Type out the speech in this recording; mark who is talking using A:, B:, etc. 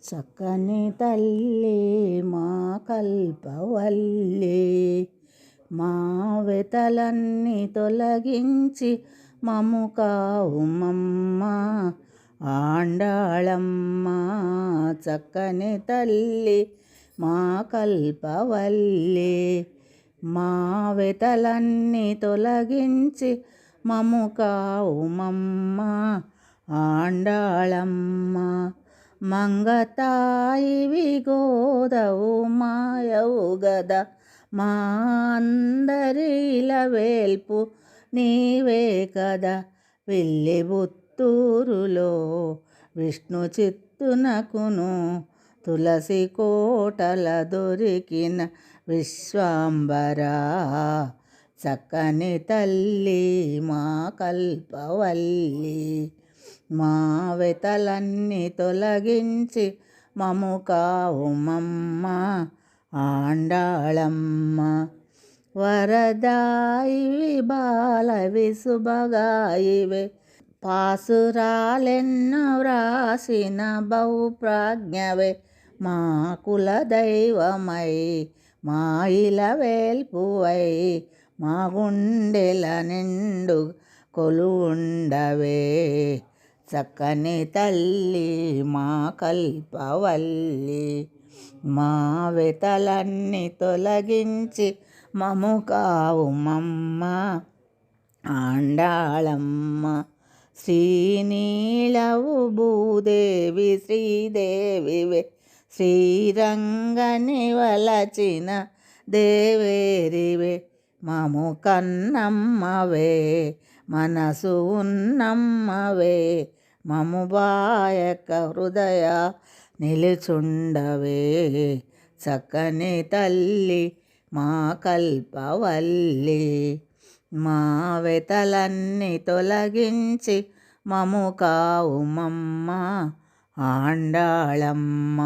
A: చక్కని తల్లి మా కల్పవల్లి, మా వెతలన్నీ తొలగించి మము కావుమమ్మ ఆండాళమ్మ. చక్కని తల్లి మా కల్పవల్లి, మా వెతలన్నీ తొలగించి మము కావుమమ్మ ఆండాళమ్మ. మంగతాయివి గోదవు మాయవు గద, మా అందరిల వేల్పు నీవే కదా. విల్లిపుత్తూరులో విష్ణు చిత్తునకును, తులసి కోటల దొరికిన విశ్వాంబరా. చక్కని తల్లి మా కల్పవల్లి, మా వెతలన్నీ తొలగించి మము కావుమమ్మ ఆండాళమ్మ. వరదాయివి బాలవి శుభగాయివే, పాసురాలెన్నో వ్రాసిన బహుప్రాజ్ఞవే. మా కులదైవమై మా ఇల వేల్పువై, మా గుండెల నిండు కొలువుండవే. చక్కని తల్లి మా కల్పవల్లి, మా వెతలన్నీ తొలగించి మము కావుమమ్మ ఆండాళమ్మ. శ్రీనీలవు భూదేవి శ్రీదేవివే, శ్రీరంగని వలచిన దేవేరివే. మము కన్నమ్మవే మనసు ఉన్నమ్మవే, మము బాయక హృదయ నిలుచుండవే. చక్కని తల్లి మా కల్పవల్లి, మా వెతలన్నీ తొలగించి మము కావుమమ్మ ఆండాళమ్మ.